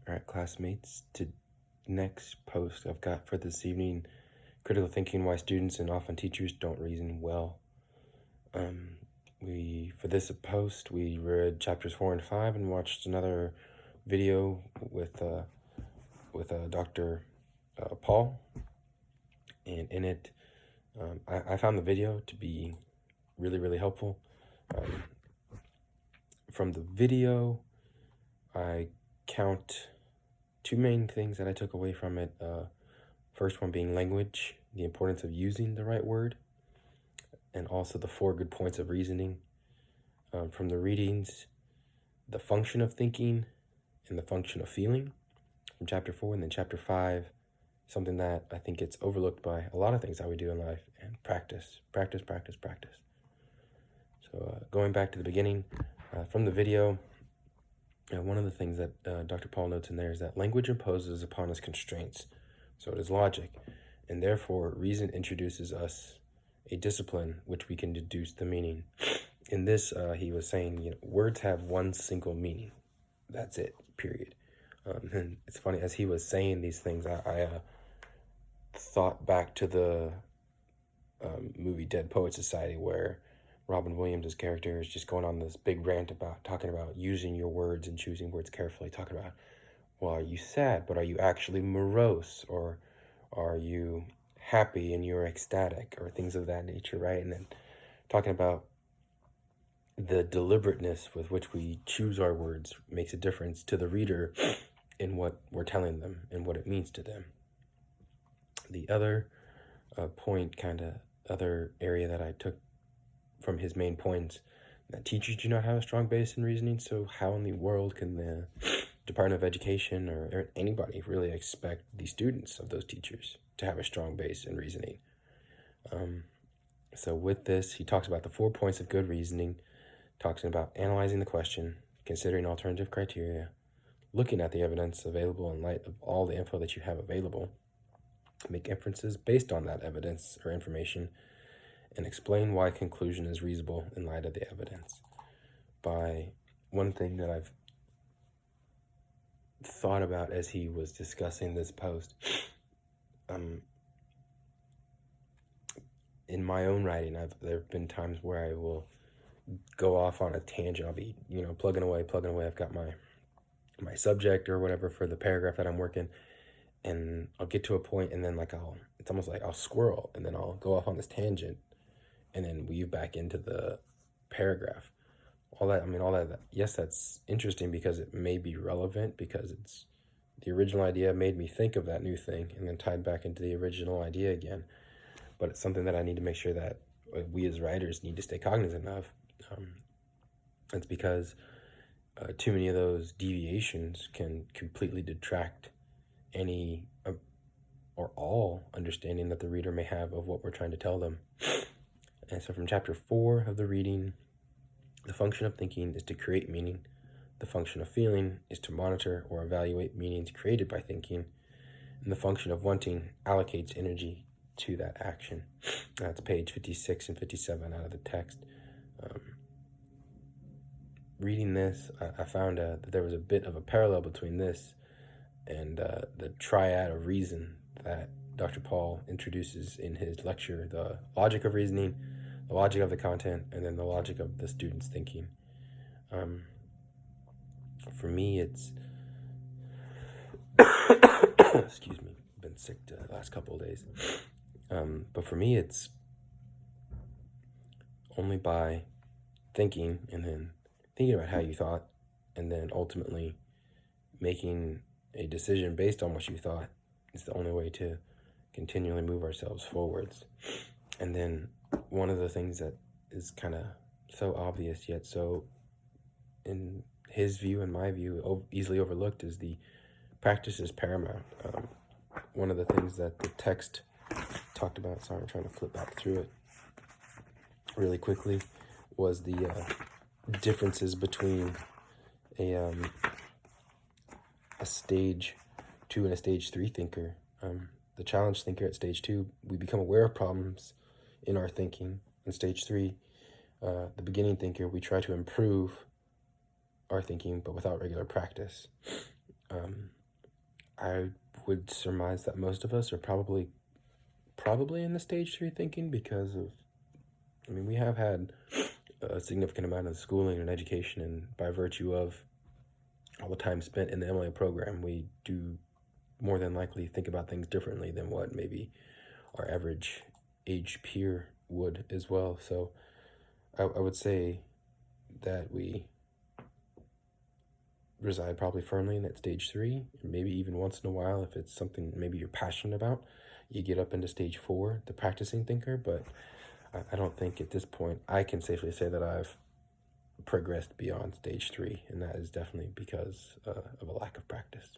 All right, classmates, to next post I've got for this evening, critical thinking, why students and often teachers don't reason well. For this post, we read chapters 4 and 5 and watched another video with Dr. Paul. And in it, I found the video to be really, really helpful. From the video, I count two main things that I took away from it. First one being language, the importance of using the right word, and also the 4 good points of reasoning. From the readings, the function of thinking and the function of feeling from chapter 4, and then chapter 5, something that I think gets overlooked by a lot of things that we do in life, and practice. So going back to the beginning, from the video, one of the things that Dr. Paul notes in there is that language imposes upon us constraints, so it is logic, and therefore reason introduces us a discipline which we can deduce the meaning. In this, he was saying, words have one single meaning. That's it, period. And it's funny, as he was saying these things, I thought back to the movie Dead Poets Society, where Robin Williams' character is just going on this big rant about talking about using your words and choosing words carefully, talking about, well, are you sad, but are you actually morose, or are you happy and you're ecstatic, or things of that nature, right? And then talking about the deliberateness with which we choose our words makes a difference to the reader in what we're telling them and what it means to them. The other other area that I took from his main points, that teachers do not have a strong base in reasoning, so how in the world can the Department of Education or anybody really expect the students of those teachers to have a strong base in reasoning? So with this, he talks about the 4 points of good reasoning, talks about analyzing the question, considering alternative criteria, looking at the evidence available in light of all the info that you have available, make inferences based on that evidence or information, and explain why conclusion is reasonable in light of the evidence. By one thing that I've thought about as he was discussing this post, in my own writing, there have been times where I will go off on a tangent. I'll be, plugging away. I've got my subject or whatever for the paragraph that I'm working, and I'll get to a point, and then it's almost like I'll squirrel, and then I'll go off on this tangent, and then weave back into the paragraph. All that, yes, that's interesting because it may be relevant, because it's the original idea made me think of that new thing and then tied back into the original idea again. But it's something that I need to make sure that we as writers need to stay cognizant of. It's because too many of those deviations can completely detract any or all understanding that the reader may have of what we're trying to tell them. And so from chapter 4 of the reading, the function of thinking is to create meaning. The function of feeling is to monitor or evaluate meanings created by thinking. And the function of wanting allocates energy to that action. That's page 56 and 57 out of the text. Reading this, I found that there was a bit of a parallel between this and the triad of reason that Dr. Paul introduces in his lecture: the logic of reasoning, the logic of the content, and then the logic of the student's thinking. For me, it's excuse me, I've been sick the last couple of days. But for me, it's only by thinking and then thinking about how you thought, and then ultimately making a decision based on what you thought is the only way to continually move ourselves forwards. And then one of the things that is kind of so obvious yet so, in his view and my view, easily overlooked is the practice is paramount. One of the things that the text talked about, sorry, I'm trying to flip back through it really quickly, was the differences between a stage 2 and a stage 3 thinker. The challenge thinker at stage 2, we become aware of problems in our thinking. In stage 3, the beginning thinker, we try to improve our thinking, but without regular practice. I would surmise that most of us are probably in the stage 3 thinking because of, I mean, we have had a significant amount of schooling and education, and by virtue of all the time spent in the MLA program, we do more than likely think about things differently than what maybe our average age peer would as well. So I would say that we reside probably firmly in that stage 3, maybe even once in a while, if it's something maybe you're passionate about, you get up into stage 4, the practicing thinker. But I don't think at this point I can safely say that I've progressed beyond stage 3, and that is definitely because of a lack of practice.